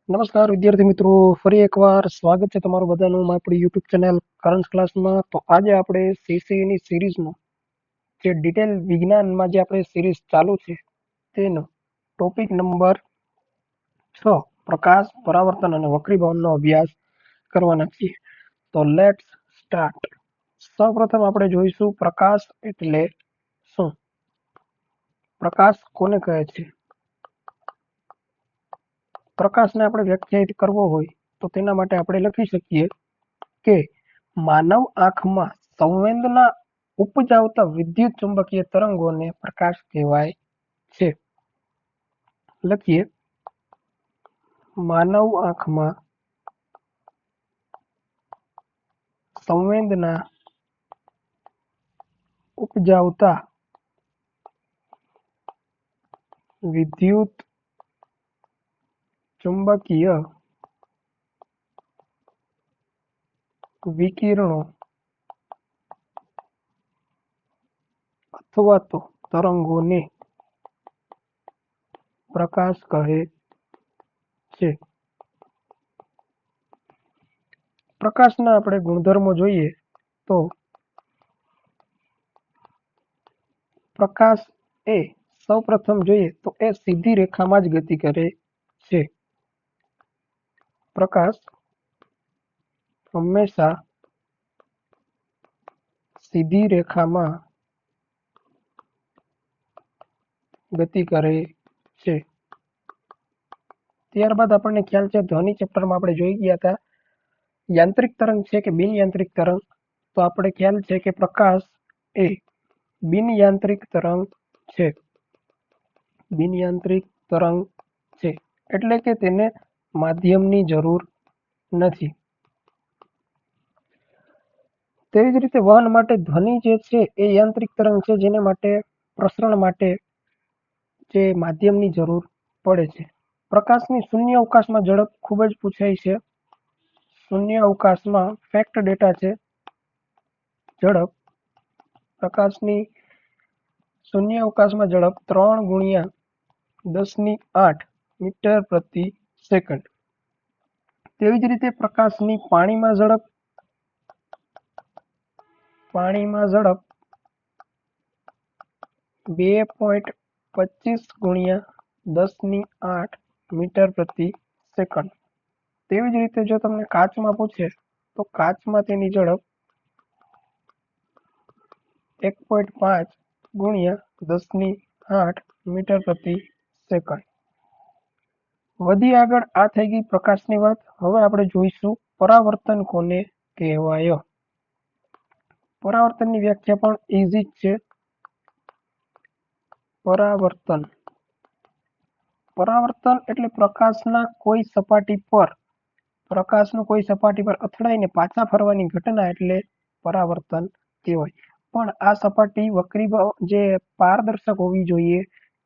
નમસ્કાર વિદ્યાર્થી મિત્રો, ફરી એકવાર સ્વાગત છે તમારું બધાનું આપણી યુટ્યુબ ચેનલ કરંટ ક્લાસમાં. તો આજે આપણે સીસીની સિરીઝમાં જે ડિટેલ વિજ્ઞાનમાં જે આપણે સિરીઝ ચાલુ છે તેનો ટોપિક નંબર 6 પ્રકાશ, પરાવર્તન અને વક્રીભાવનનો અભ્યાસ કરવાના છીએ. તો લેટ્સ સ્ટાર્ટ. સૌપ્રથમ આપણે જોઈશું પ્રકાશ એટલે શું. પ્રકાશ કોને કહે છે? પ્રકાશને આપણે વ્યાખ્યાયિત કરવો હોય તો તેના માટે આપણે લખી શકીએ કે માનવ આંખમાં સંવેદના ઉપજાવતા વિદ્યુત ચુંબકીય તરંગોને પ્રકાશ કહેવાય છે. લખીએ, માનવ આંખમાં સંવેદના ઉપજાવતા વિદ્યુત ચુંબકીય વિકિરણો અથવા તો તરંગોને પ્રકાશ કહે છે. પ્રકાશના આપણે ગુણધર્મો જોઈએ તો પ્રકાશ એ સૌપ્રથમ જોઈએ તો એ સીધી રેખામાં જ ગતિ કરે છે. પ્રકાશ હંમેશા સીધી રેખામાં ગતિ કરે છે. ત્યારબાદ આપણને ખ્યાલ છે, ધ્વનિ ચેપ્ટરમાં આપણે જોઈ ગયા હતા યાંત્રિક તરંગ છે કે બિન યાંત્રિક તરંગ. તો આપણે ખ્યાલ છે કે પ્રકાશ એ બિન યાંત્રિક તરંગ છે. બિન યાંત્રિક તરંગ છે એટલે કે તેને માધ્યમની જરૂર નથી. તેવી જ રીતે વહન માટે ધ્વનિ જે છે એ યાંત્રિક તરંગ છે, જેને માટે પ્રસરણ માટે જે માધ્યમની જરૂર પડે છે. પ્રકાશની શૂન્ય અવકાશમાં ઝડપ ખૂબ જ પૂછાય છે. શૂન્ય અવકાશમાં ફેક્ટ ડેટા છે. ઝડપ પ્રકાશની શૂન્ય અવકાશમાં ઝડપ 3 × 10⁸ મીટર પ્રતિ સેકન્ડ. તેવી જ રીતે પ્રકાશની પાણીમાં ઝડપ 2.25 × 10⁸ મીટર પ્રતિ સેકન્ડ. તેવી જ રીતે જો તમને કાચમાં પૂછે તો કાચમાં તેની ઝડપ 1.5 × 10⁸ મીટર પ્રતિ સેકન્ડ. વધી આગળ આ થઈ ગઈ પ્રકાશની વાત. હવે આપણે જોઈશું પરાવર્તન કોને કહેવાય. પરાવર્તનની વ્યાખ્યા પણ ઇઝી જ છે. પરાવર્તન એટલે પ્રકાશનું કોઈ સપાટી પર અથડાઈને પાછા ફરવાની ઘટના એટલે પરાવર્તન કહેવાય. પણ આ સપાટી વક્રીભાવ જે પારદર્શક હોવી જોઈએ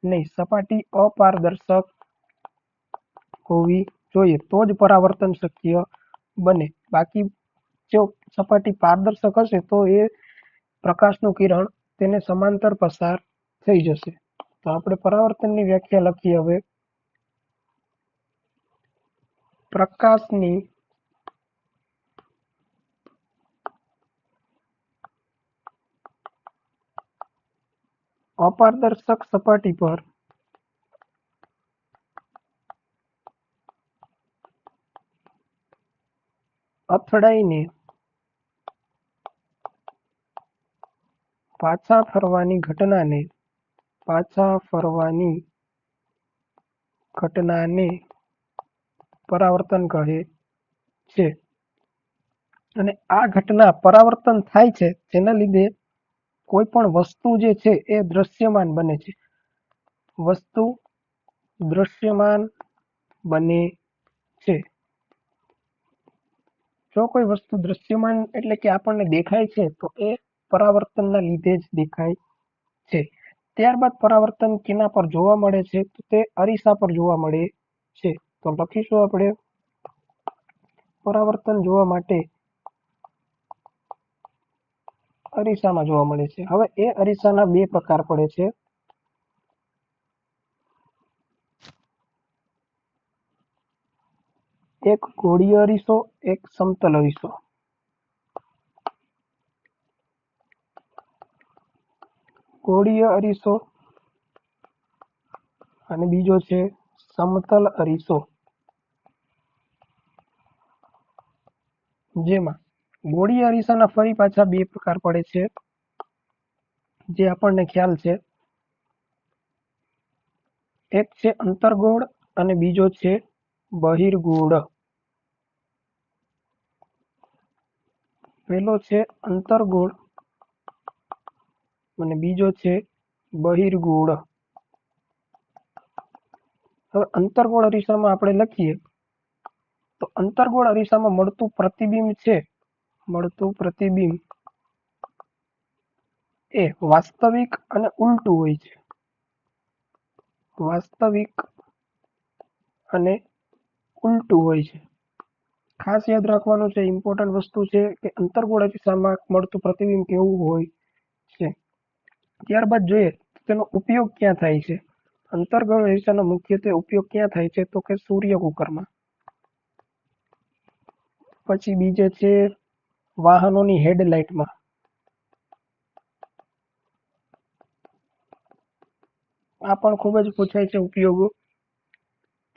નહીં. સપાટી અપારદર્શક હોવી જોઈએ તો જ પરાવર્તન શક્ય બને. બાકી જો સપાટી પારદર્શક હશે તો એ પ્રકાશનું કિરણ તેને સમાંતર પસાર થઈ જશે. તો આપણે પરાવર્તનની વ્યાખ્યા લખીએ. હવે પ્રકાશની અપારદર્શક સપાટી પર અથડાઈને પાછા ફરવાની ઘટનાને પરાવર્તન કહે છે. અને આ ઘટના પરાવર્તન થાય છે જેના લીધે કોઈ પણ વસ્તુ જે છે એ દ્રશ્યમાન બને છે. વસ્તુ દ્રશ્યમાન બને છે. જો કોઈ વસ્તુ દ્રશ્યમાન એટલે કે આપણને દેખાય છે તો એ પરાવર્તનના લીધે જ દેખાય છે. ત્યારબાદ પરાવર્તન કેના પર જોવા મળે છે? તો તે અરીસા પર જોવા મળે છે. તો લખીશું આપણે પરાવર્તન જોવા માટે અરીસામાં જોવા મળે છે. હવે એ અરીસાના 2 પ્રકાર પડે છે. એક ગોળીય અરીસો, એક સમતલ અરીસો. ગોળીય અરીસો અને બીજો છે સમતલ અરીસો. જેમાં ગોળીય અરીસાના ફરી પાછા બે પ્રકાર પડે છે, જે આપણને ખ્યાલ છે. એક છે અંતર્ગોળ અને બીજો છે બહિર્ગોળ. પહેલો છે અંતર્ગોળ અને બીજો છે બહિર્ગોળ. હવે અંતર્ગોળ અરીસામાં આપણે લખીએ તો અંતર્ગોળ અરીસામાં મળતું પ્રતિબિંબ એ વાસ્તવિક અને ઉલટું હોય છે. વાસ્તવિક અને ઉલટું હોય છે. ખાસ યાદ રાખવાનું છે, ઇમ્પોર્ટન્ટ વસ્તુ છે કે અંતર્ગોળ અરીસામાં મળતું પ્રતિબિંબ કેવું હોય છે. ત્યારબાદ જોઈએ તેનો ઉપયોગ ક્યાં થાય છે. અંતર્ગોળ અરીસાનો મુખ્યત્વે ઉપયોગ ક્યાં થાય છે તો કે સૂર્ય કુકરમાં. પછી બીજે છે વાહનોની હેડલાઇટમાં. આ પણ ખૂબ જ પૂછાય છે ઉપયોગો.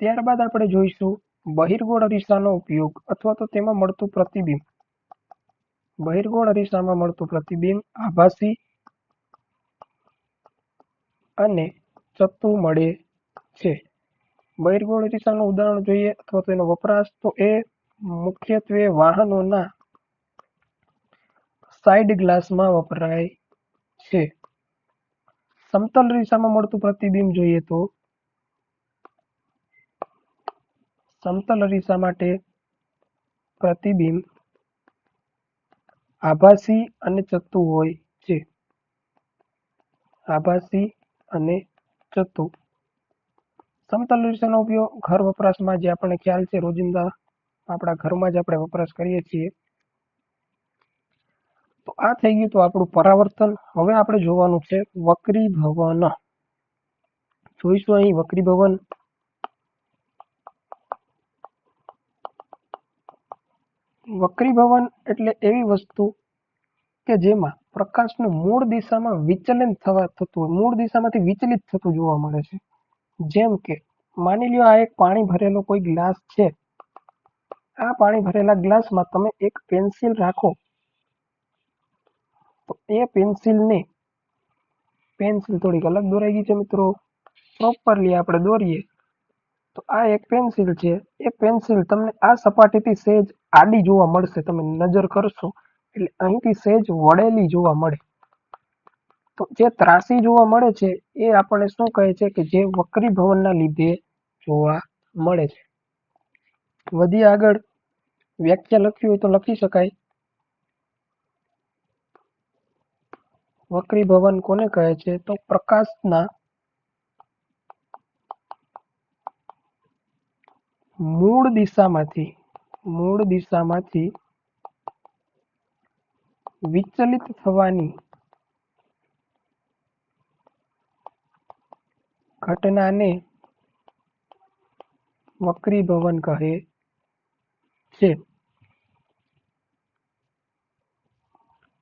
ત્યારબાદ આપણે જોઈશું બહિર્ગોળ અરીસાનો ઉપયોગ અથવા તો તેમાં મળતું પ્રતિબિંબ. બહિર્ગોળ અરીસામાં મળતું પ્રતિબિંબ આભાસી અને ચત્તુ મળે છે. બહિર્ગોળ અરીસાનું ઉદાહરણ જોઈએ અથવા તો એનો વપરાશ તો એ મુખ્યત્વે વાહનોના સાઇડ ગ્લાસમાં વપરાય છે. સમતલ અરીસામાં મળતું પ્રતિબિંબ જોઈએ તો સમતલ અરીસા માટે પ્રતિબિંબ આભાસી અને ચત્તુ હોય છે. આભાસી અને ચત્તુ. સમતલ અરીસાનો ઉપયોગ ઘર વપરાશમાં, જે આપણને ખ્યાલ છે, રોજિંદા આપણા ઘરમાં જ આપણે વપરાશ કરીએ છીએ. તો આ થઈ ગયું તો આપણું પરાવર્તન. હવે આપણે જોવાનું છે વક્રીભવન. જોઈશું અહીં વક્રીભવન. વક્રીભવન એટલે એવી વસ્તુ કે જેમાં પ્રકાશનું મૂળ દિશામાં વિચલન મૂળ દિશામાંથી વિચલિત થતું જોવા મળે છે. જેમ કે માની લ્યો આ એક પાણી ભરેલો કોઈ ગ્લાસ છે. આ પાણી ભરેલા ગ્લાસમાં તમે એક પેન્સિલ રાખો તો એ પેન્સિલ થોડીક અલગ દોરાઈ ગઈ છે મિત્રો. પ્રોપરલી આપણે દોરીએ તો આ એક પેન્સિલ છે. એ પેન્સિલ તમને આ સપાટીથી સહેજ આડી જોવા મળશે. તમે નજર કરશો એટલે અહીંથી સહેજ વળેલી જોવા મળે. તો જે ત્રાસી જોવા મળે છે એ આપણને શું કહે છે કે જે વક્રીભવનના લીધે જોવા મળે છે. વધી આગળ વ્યાખ્યા લખવી હોય તો લખી શકાય. વક્રીભવન કોને કહે છે તો પ્રકાશના મૂળ દિશામાંથી વિચલિત થવાની ઘટનાને વક્રીભવન કહે છે.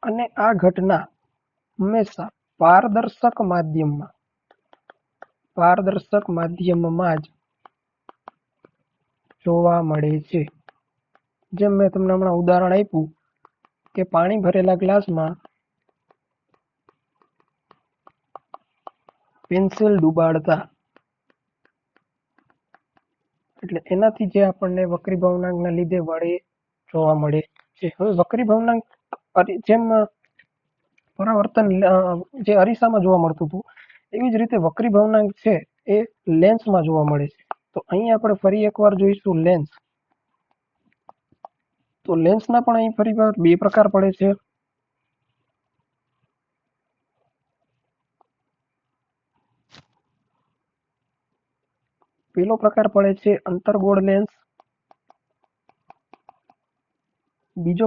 અને આ ઘટના હંમેશા પારદર્શક માધ્યમમાં જ જોવા મળે છે. જેમ મેં તમને હમણાં ઉદાહરણ આપ્યું કે પાણી ભરેલા ગ્લાસમાં પેન્સિલ ડુબાડતા, એટલે એનાથી જે આપણને વક્રીભવનાંકના લીધે વળે જોવા મળે છે. હવે વક્રીભવનાંક જેમ પરાવર્તન જે અરીસામાં જોવા મળતું હતું એવી જ રીતે વક્રીભવનાંક છે એ લેન્સમાં જોવા મળે છે. તો અહીં આપણે ફરી એકવાર જોઈશું લેન્સ. તો લેન્સના પણ અહીં ફરી વાર બે પ્રકાર પડે છે. પહેલો પ્રકાર પડે છે અંતર્ગોળ લેન્સ. બીજો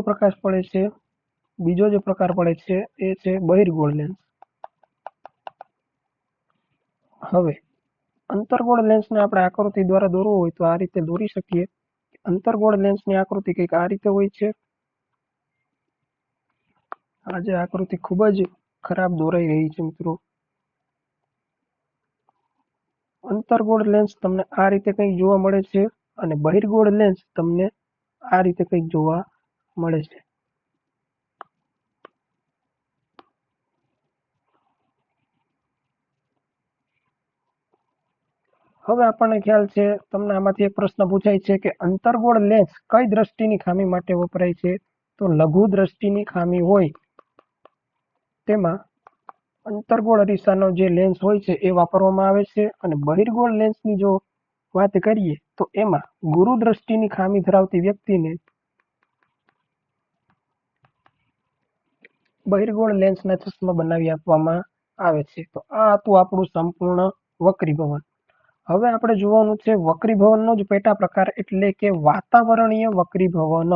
જે પ્રકાર પડે છે એ છે બહિર્ગોળ લેન્સ. હવે અંતર્ગોળ લેન્સને આપણે આકૃતિ દ્વારા દોરવો હોય તો આ રીતે દોરી શકીએ. અંતર્ગોળ લેન્સની આકૃતિ કંઈક આ રીતે હોય છે. આ જે આકૃતિ ખૂબ જ ખરાબ દોરાઈ રહી છે મિત્રો. અંતર્ગોળ લેન્સ તમને આ રીતે કંઈક જોવા મળે છે અને બહિર્ગોળ લેન્સ તમને આ રીતે કંઈક જોવા મળે છે. હવે આપણને ખ્યાલ છે, તમને આમાંથી એક પ્રશ્ન પૂછાય છે કે અંતર્ગોળ લેન્સ કઈ દ્રષ્ટિની ખામી માટે વપરાય છે? તો લઘુ દ્રષ્ટિની ખામી હોય તેમાં અંતર્ગોળ અરીસાનો જે લેન્સ હોય છે એ વાપરવામાં આવે છે અને બહિર્ગોળ લેન્સની જો વાત કરીએ તો એમાં ગુરુ દ્રષ્ટિની ખામી ધરાવતી વ્યક્તિને બહિર્ગોળ લેન્સના ચશ્મા બનાવી આપવામાં આવે છે. તો આ હતું આપણું સંપૂર્ણ વક્રીભવન. હવે આપણે જોવાનું છે વક્રીભવનનો જ પેટા પ્રકાર એટલે કે વાતાવરણીય વક્રીભવન.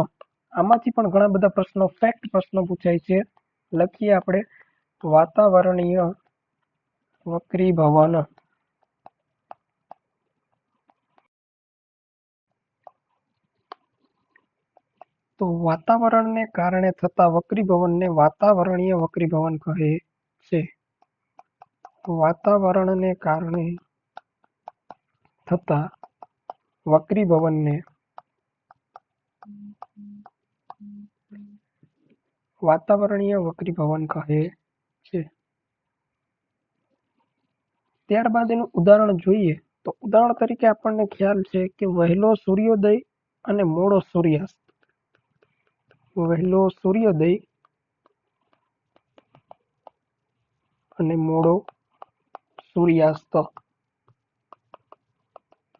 આમાંથી પણ ઘણા બધા પ્રશ્નો ફેક્ટ પ્રશ્નો પૂછાય છે. લખીએ આપણે વાતાવરણીય વક્રીભવન. તો વાતાવરણને કારણે થતા વક્રીભવનને વાતાવરણીય વક્રીભવન કહે છે. વાતાવરણને કારણે થતા વક્રીભવનને વાતાવરણીય વક્રીભવન કહે છે. ત્યારબાદ એનું ઉદાહરણ જોઈએ તો ઉદાહરણ તરીકે આપણને ખ્યાલ છે કે વહેલો સૂર્યોદય અને મોડો સૂર્યાસ્ત. વહેલો સૂર્યોદય અને મોડો સૂર્યાસ્ત.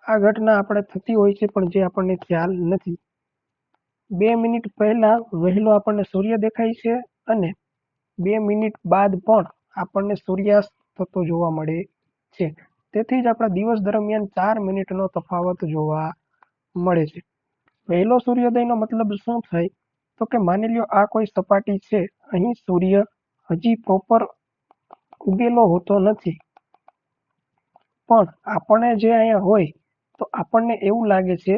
આ ઘટના આપણે થતી હોય છે પણ જે આપણને ખ્યાલ નથી. 2 મિનિટ પહેલા વહેલો આપણને સૂર્ય દેખાય છે અને 2 મિનિટ બાદ પણ આપણને સૂર્યાસ્ત થતો જોવા મળે છે. તેથી જ આપણા દિવસ દરમિયાન 4 મિનિટનો તફાવત જોવા મળે છે. વહેલો સૂર્યોદયનો મતલબ શું થાય? તો કે માની લ્યો આ કોઈ સપાટી છે, અહીં સૂર્ય હજી પ્રોપર ઉગેલો હોતો નથી, પણ આપણને જે અહીંયા હોય તો આપણને એવું લાગે છે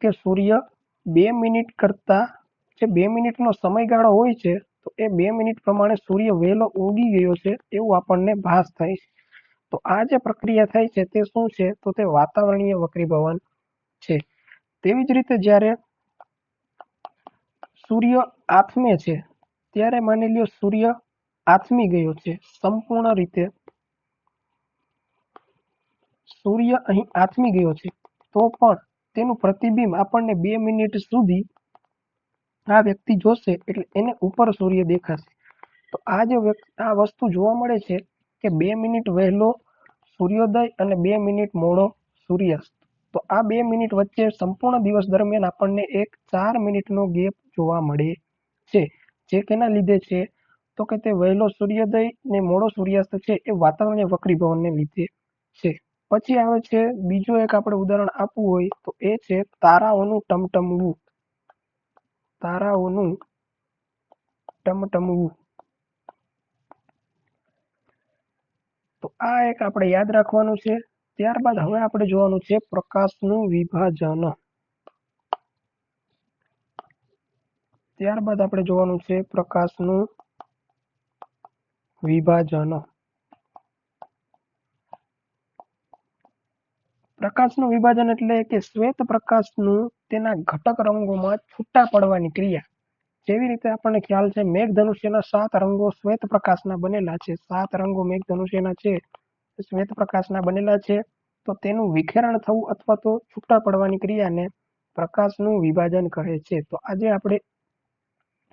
કે સૂર્ય 2 મિનિટ કરતા જે 2 મિનિટનો સમયગાળો હોય છે તો એ 2 મિનિટ પ્રમાણે સૂર્ય વહેલો ઉગી ગયો છે એવું આપણને ભાસ થાય છે. તો આ જે પ્રક્રિયા થાય છે તે શું છે? તો તે વાતાવરણીય વક્રીભવન છે. તેવી જ રીતે જ્યારે સૂર્ય આથમે છે ત્યારે માની લ્યો સૂર્ય આથમી ગયો છે સંપૂર્ણ રીતે. સૂર્ય અહીં આથમી ગયો છે તો પણ તેનું પ્રતિબિંબ આપણને 2 મિનિટ સુધી આ વ્યક્તિ જોશે એટલે એને ઉપર સૂર્ય દેખાશે. તો આ વસ્તુ જોવા મળે છે કે 2 મિનિટ વહેલો સૂર્યોદય અને 2 મિનિટ મોડો સૂર્યાસ્ત. તો આ 2 મિનિટ વચ્ચે સંપૂર્ણ દિવસ દરમિયાન આપણને એક 4 મિનિટનો ગેપ જોવા મળે છે. જે કેના લીધે છે? તો કે તે વહેલો સૂર્યોદય ને મોડો સૂર્યાસ્ત છે એ વાતાવરણીય વક્રીભવનને લીધે છે. પછી આવે છે બીજું એક આપણે ઉદાહરણ આપવું હોય તો એ છે તારાઓનું ટમટમવું. તારાઓનું ટમટમવું. તો આ એક આપણે યાદ રાખવાનું છે. ત્યારબાદ હવે આપણે જોવાનું છે પ્રકાશનું વિભાજન. ત્યારબાદ આપણે જોવાનું છે પ્રકાશનું વિભાજન. પ્રકાશનું વિભાજન એટલે કે શ્વેત પ્રકાશનું તેના ઘટક રંગોમાં છૂટા પડવાની ક્રિયા. જેવી રીતે આપણને ખ્યાલ છે મેઘધનુષ્યના 7 રંગો શ્વેત પ્રકાશના બનેલા છે. 7 રંગો મેઘધનુષ્યના છે શ્વેત પ્રકાશના બનેલા છે. તો તેનું વિખેરણ થવું અથવા તો છૂટા પડવાની ક્રિયાને પ્રકાશનું વિભાજન કહે છે. તો આજે આપણે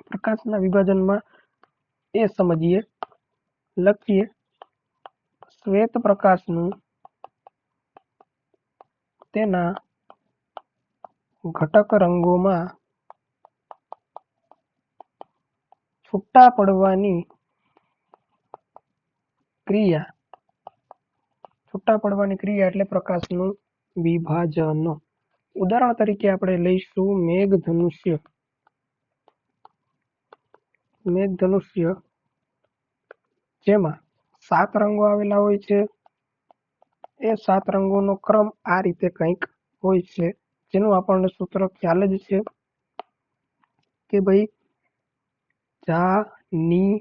પ્રકાશના વિભાજનમાં એ સમજીએ. લખીએ શ્વેત પ્રકાશનું તેના ઘટક રંગોમાં છૂટા પડવાની ક્રિયા. છૂટા પડવાની ક્રિયા એટલે પ્રકાશનું વિભાજન. ઉદાહરણ તરીકે આપણે લઈશું મેઘધનુષ્ય. મેઘધનુષ્ય જેમાં 7 રંગો આવેલા હોય છે. એ 7 રંગોનો ક્રમ આ રીતે કંઈક હોય છે. જેનું આપણને સૂત્ર ખ્યાલ જ છે કે ભાઈ જાનીવાલી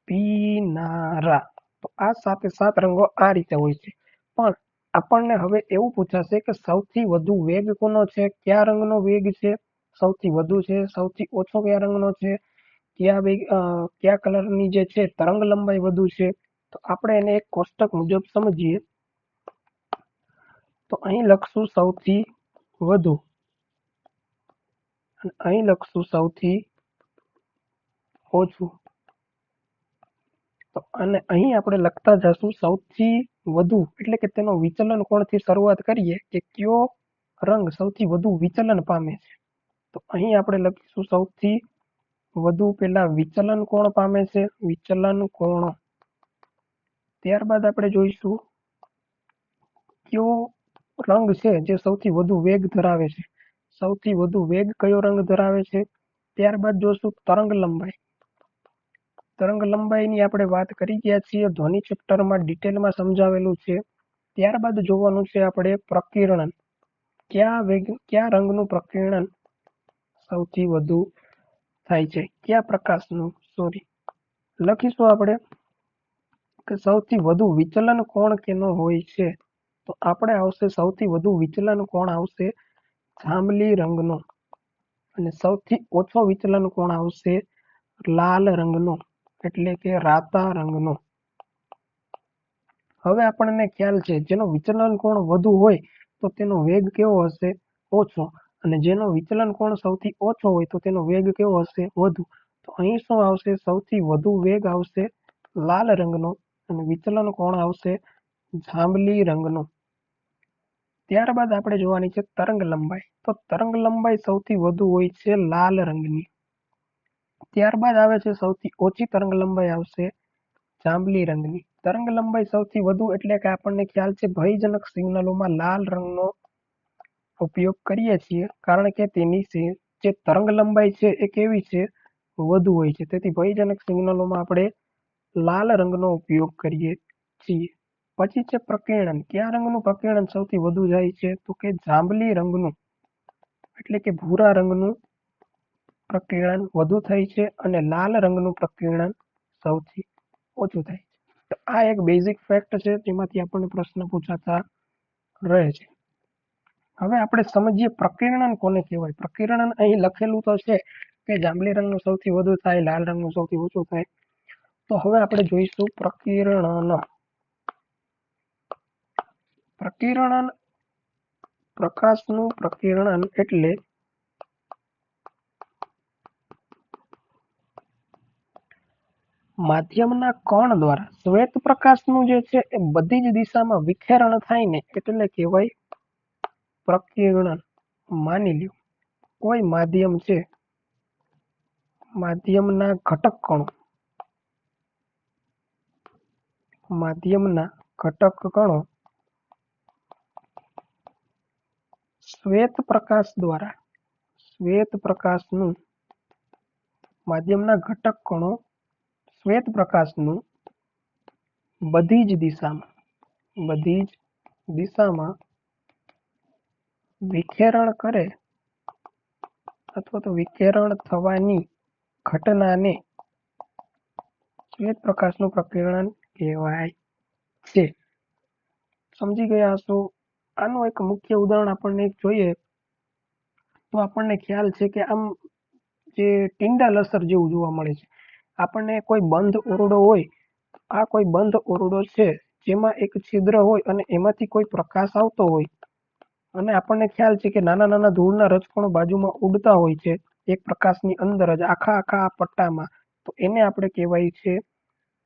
પીનારા. તો આ 7 રંગો આ રીતે હોય છે. પણ આપણને હવે એવું પૂછાશે કે સૌથી વધુ વેગ કોનો છે, કયા રંગનો વેગ છે, સૌથી વધુ છે, સૌથી ઓછો કયા રંગનો છે, કયા કલરની જે છે તરંગ લંબાઈ વધુ છે. તો આપણે એને એક કોષ્ટક મુજબ સમજીએ. તો અહીં લખશું સૌથી વધુ, અહીં લખશું સૌથી ઓછું. તો અને અહીં આપણે લખતા જશું સૌથી વધુ એટલે કે તેનો વિચલન કોણથી શરૂઆત કરીએ કે કયો રંગ સૌથી વધુ વિચલન પામે છે. તો અહીં આપણે લખીશું સૌથી વધુ પેલા વિચલન કોણ પામે છે, વિચલન કોણ. ત્યારબાદ આપણે જોઈશું કયો રંગ છે જે સૌથી વધુ વેગ ધરાવે છે, સૌથી વધુ વેગ કયો રંગ ધરાવે છે. ત્યારબાદ જોશું તરંગ લંબાઈ. તરંગ લંબાઈની આપણે વાત કરી ગયા છીએ, ધ્વનિ ચેપ્ટરમાં ડિટેલમાં સમજાવેલું છે. ત્યારબાદ જોવાનું છે આપણે પ્રકીર્ણન. કયા રંગનું પ્રકીર્ણન સૌથી વધુ થાય છે, કયા પ્રકાશનું, લખીશું આપણે કે સૌથી વધુ વિચલન કોણ કેનો હોય છે. તો આપણે આવશે સૌથી વધુ વિચલન કોણ આવશે જાંબલી રંગનો, અને સૌથી ઓછો વિચલન કોણ આવશે લાલ રંગનો એટલે કે રાતા રંગનો. હવે આપણને ખ્યાલ છે જેનો વિચલન કોણ વધુ હોય તો તેનો વેગ કેવો હશે, ઓછો, અને જેનો વિચલન કોણ સૌથી ઓછો હોય તો તેનો વેગ કેવો હશે, વધુ. તો અહીં શું આવશે, સૌથી વધુ વેગ આવશે લાલ રંગનો અને વિચલન કોણ આવશે જાંબલી રંગનો. ત્યારબાદ આપણે જોવાની છે તરંગ લંબાઈ. તો તરંગ લંબાઈ સૌથી વધુ હોય છે લાલ રંગની. ત્યારબાદ આવે છે સૌથી ઓછી તરંગ લંબાઈ આવશે જાંબલી રંગની. તરંગ લંબાઈ સૌથી વધુ એટલે કે આપણને ખ્યાલ છે ભયજનક સિગ્નલોમાં લાલ રંગનો ઉપયોગ કરીએ છીએ, કારણ કે તેની જે તરંગ લંબાઈ છે એ કેવી છે, વધુ હોય છે. તેથી ભયજનક સિગ્નલોમાં આપણે લાલ રંગનો ઉપયોગ કરીએ છીએ. પછી છે પ્રકીર્ણન. કયા રંગનું પ્રકીર્ણન સૌથી વધુ જાય છે, તો કે જાંબલી રંગનું એટલે કે ભૂરા રંગનું પ્રકીર્ણન વધુ થાય છે અને લાલ રંગનું પ્રકીર્ણન સૌથી ઓછું થાય છે. તો આ એક બેઝિક ફેક્ટ છે જેમાંથી આપણને પ્રશ્ન પૂછાતા રહે છે. હવે આપણે સમજીએ પ્રકીર્ણન કોને કહેવાય. પ્રકીર્ણન અહીં લખેલું તો છે કે જાંબલી રંગનું સૌથી વધુ થાય, લાલ રંગનું સૌથી ઓછું થાય. તો હવે આપણે જોઈશું પ્રકીર્ણન. પ્રકીર્ણન, પ્રકાશનું પ્રકીર્ણન એટલે માધ્યમના કોણ દ્વારા શ્વેત પ્રકાશનું જે છે એ બધી જ દિશામાં વિખેરણ થાય ને એટલે કહેવાય પ્રકીર્ણન. માની લ્યો કોઈ માધ્યમ છે, માધ્યમના ઘટક કણો, માધ્યમના ઘટક કણો શ્વેત પ્રકાશ દ્વારા, શ્વેત પ્રકાશનું, માધ્યમના ઘટક કણો શ્વેત પ્રકાશનું બધી જ દિશામાં વિખેરણ કરે અથવા તો વિખેરણ થવાની ઘટનાને શ્વેત પ્રકાશનું પ્રકીર્ણન કહેવાય છે. સમજી ગયા હશો. આનું એક મુખ્ય ઉદાહરણ આપણને જોઈએ તો આપણને ખ્યાલ છે કે આમ જે ટિંડાલ અસર જેવું જોવા મળે છે. આપણને કોઈ બંધ ઓરડો હોય, આ કોઈ બંધ ઓરડો છે જેમાં એક છિદ્ર હોય અને એમાંથી કોઈ પ્રકાશ આવતો હોય, અને આપણને ખ્યાલ છે કે નાના નાના ધૂળના રજકણો બાજુમાં ઉડતા હોય છે એક પ્રકાશની અંદર જ આખા પટ્ટામાં. તો એને આપણે કહેવાય છે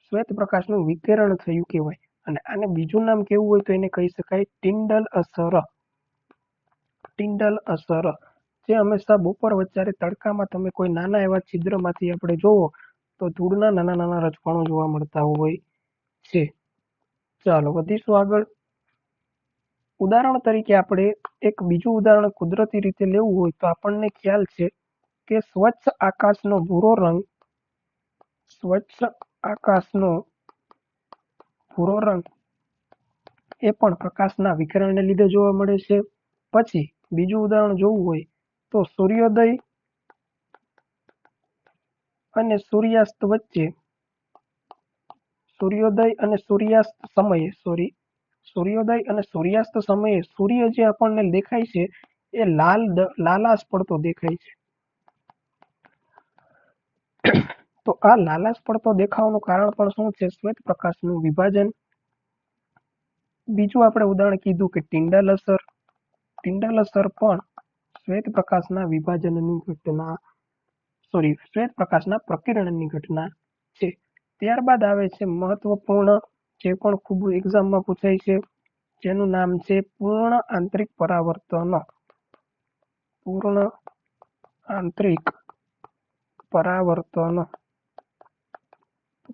શ્વેત પ્રકાશનું વિકિરણ થયું કહેવાય. અને આને બીજું નામ કેવું હોય તો એને કહી શકાય ટિંડલ અસર. ટિંડલ અસર જે હંમેશા બપોર વચ્ચે તડકામાં તમે કોઈ નાના એવા છિદ્રમાંથી આપણે જોવો તો ધૂળના નાના નાના રજકણો જોવા મળતા હોય છે. ચાલો વધીશું આગળ. ઉદાહરણ તરીકે આપણે એક બીજું ઉદાહરણ કુદરતી રીતે લેવું હોય તો આપણને ખ્યાલ છે કે સ્વચ્છ આકાશનો ભૂરો રંગ, સ્વચ્છ આકાશનો ભૂરો રંગ એ પણ પ્રકાશના વિકિરણને લીધે જોવા મળે છે. પછી બીજું ઉદાહરણ જોવું હોય તો સૂર્યોદય અને સૂર્યાસ્ત વચ્ચે સૂર્યોદય અને સૂર્યાસ્ત સમયે સૂર્ય જે આપણને દેખાય છે એ લાલાશ પડતો દેખાય છે. તો આ લાલાશ પડતો દેખાવાનું કારણ પણ શું છે? શ્વેત પ્રકાશનું વિભાજન. બીજું આપણે ઉદાહરણ કીધું કે ટિન્ડલ અસર. ટિન્ડલ અસર પણ શ્વેત પ્રકાશના પ્રકિરણની ઘટના છે. ત્યારબાદ આવે છે મહત્વપૂર્ણ, જે પણ ખૂબ એક્ઝામમાં પૂછાય છે, જેનું નામ છે પૂર્ણ આંતરિક પરાવર્તન. પૂર્ણ આંતરિક પરાવર્તન.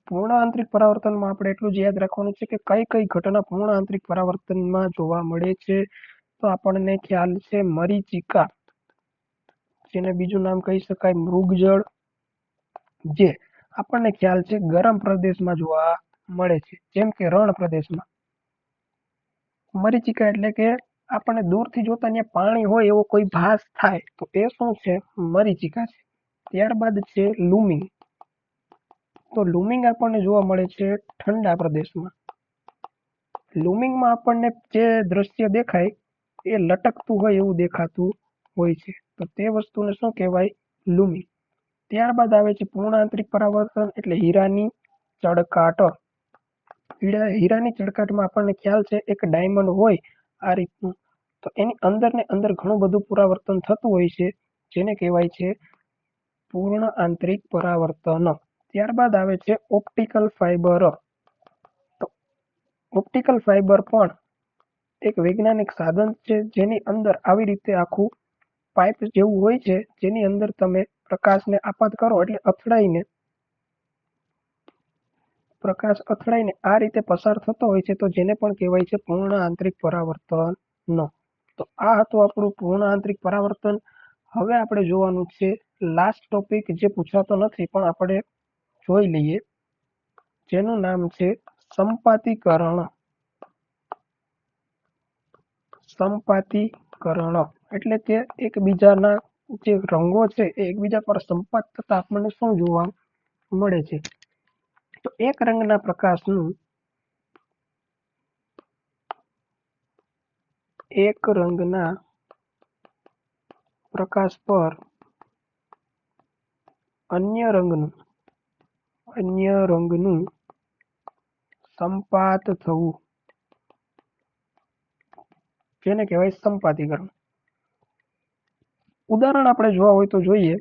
પૂર્ણ આંતરિક પરાવર્તનમાં આપણે એટલું જ યાદ રાખવાનું છે કે કઈ કઈ ઘટના પૂર્ણ આંતરિક પરાવર્તનમાં જોવા મળે છે. તો આપણને ખ્યાલ છે મરીચિકા, જેને બીજું નામ કહી શકાય મૃગજળ, જે આપણને ખ્યાલ છે ગરમ પ્રદેશમાં જોવા મળે છે, જેમ કે રણ પ્રદેશમાં. મરીચિકા એટલે કે આપણને દૂરથી જોતા ત્યાં પાણી હોય એવો કોઈ ભાસ થાય તો એ શું છે? મરીચિકા છે. ત્યારબાદ છે લૂમિંગ. તો લૂમિંગ આપણને જોવા મળે છે ઠંડા પ્રદેશમાં. લૂમિંગમાં આપણને જે દ્રશ્ય દેખાય એ લટકતું હોય એવું દેખાતું હોય છે, તો તે વસ્તુને શું કહેવાય? લૂમિંગ. ત્યારબાદ આવે છે પૂર્ણ આંતરિક પરાવર્તન, એટલે હીરાની ચળકાટ. હીરાની ચળકાટમાં આપણને ખ્યાલ છે એક ડાયમંડ હોય આ રીતનું, તો એની અંદર ને અંદર ઘણું બધું પરાવર્તન થતું હોય છે, જેને કહેવાય છે પૂર્ણ આંતરિક પરાવર્તન. ત્યારબાદ આવે છે ઓપ્ટિકલ ફાઇબર. તો ઓપ્ટિકલ ફાઇબર પણ એક વૈજ્ઞાનિક સાધન છે, જેની અંદર આવી રીતે આખું પાઇપ જેવું હોય છે, જેની અંદર તમે પ્રકાશને આપાત કરો એટલે પ્રકાશ અથડાઈને આ રીતે પસાર થતો હોય છે, તો જેને પણ કહેવાય છે પૂર્ણ આંતરિક પરાવર્તન. તો આ હતું આપણું પૂર્ણ આંતરિક પરાવર્તન. હવે આપણે જોવાનું છે લાસ્ટ ટોપિક, જે પૂછાતો નથી પણ આપણે જોઈ લઈએ, જેનું નામ છે સંપાતીકરણ. સંપાતીકરણ એટલે કે એકબીજાના જે રંગો છે એ એકબીજા પર સંપાત થતા આપણને શું જોવા મળે છે? તો એક રંગના પ્રકાશ પર અન્ય રંગનું સંપાત થવું, જેને કહેવાય સંપાતીકરણ. ઉદાહરણ આપણે જોવા હોય તો જોઈએ,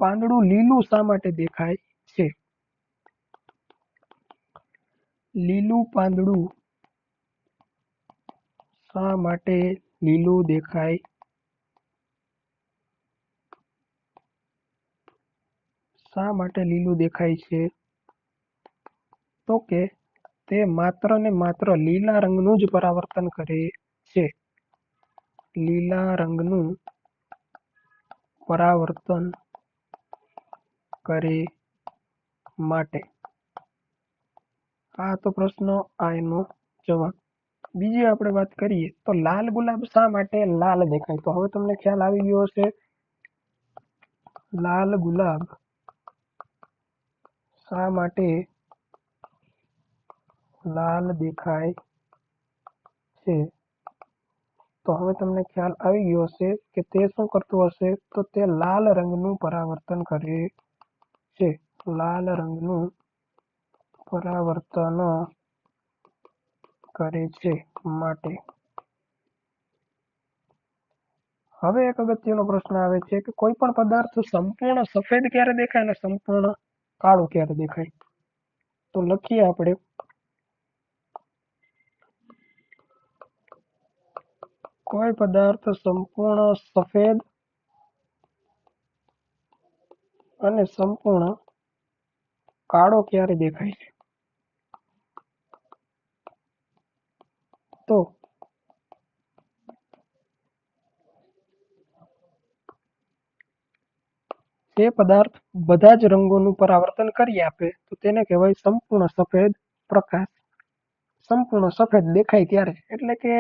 પાંદડું લીલું શા માટે દેખાય છે? લીલું પાંદડું શા માટે લીલું દેખાય? શા માટે લીલું દેખાય છે? તો કે તે માત્ર ને માત્ર લીલા રંગનું જ પરાવર્તન કરે છે. લીલા રંગનું પરાવર્તન કરે માટે. આ તો પ્રશ્ન, આ એનો જવાબ. બીજી આપણે વાત કરીએ તો લાલ ગુલાબ શા માટે લાલ દેખાય? તો હવે તમને ખ્યાલ આવી ગયો હશે, લાલ ગુલાબ શા માટે લાલ દેખાય છે? તો હવે તમને ખ્યાલ આવી ગયો હશે કે તે શું કરતું હશે? તો તે લાલ રંગનું પરાવર્તન કરે છે. લાલ રંગનું પરાવર્તન કરે છે માટે. હવે એક અગત્યનો પ્રશ્ન આવે છે કે કોઈ પણ પદાર્થ સંપૂર્ણ સફેદ ક્યારે દેખાય અને સંપૂર્ણ કાળો ક્યારે દેખાય? તો લખીએ આપણે, કોઈ પદાર્થ સંપૂર્ણ સફેદ અને સંપૂર્ણ કાળો ક્યારે દેખાય છે? તો તે પદાર્થ બધા જ રંગોનું પરાવર્તન કરી આપે તો તેને કહેવાય સંપૂર્ણ સફેદ પ્રકાશ. સંપૂર્ણ સફેદ દેખાય ત્યારે, એટલે કે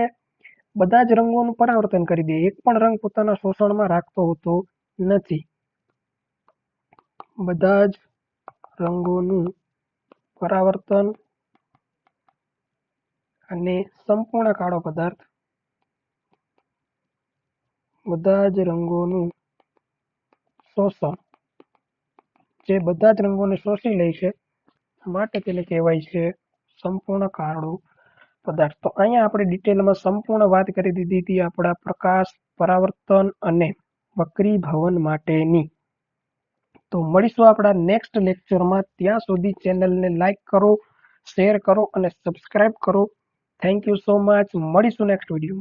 બધા જ રંગોનું પરાવર્તન કરી દે, એક પણ રંગ પોતાના શોષણમાં રાખતો હોતો નથી. બધા જ રંગોનું પરાવર્તન અને સંપૂર્ણ કાળો પદાર્થ, બધા જ રંગોનું શોષણ, જે બધા જ રંગોને શોષી લે છે, માટે તેને કહેવાય છે સંપૂર્ણ કાળો પદાર્થ. તો અહીંયા આપણે ડિટેલમાં સંપૂર્ણ વાત કરી દીધી હતી આપણા પ્રકાશ, પરાવર્તન અને વક્રીભવન માટેની. તો મળીશું આપણા નેક્સ્ટ લેક્ચરમાં. ત્યાં સુધી ચેનલને લાઈક કરો, શેર કરો અને સબસ્ક્રાઇબ કરો. Thank you so much. મળીશું નેક્સ્ટ વિડીયોમાં.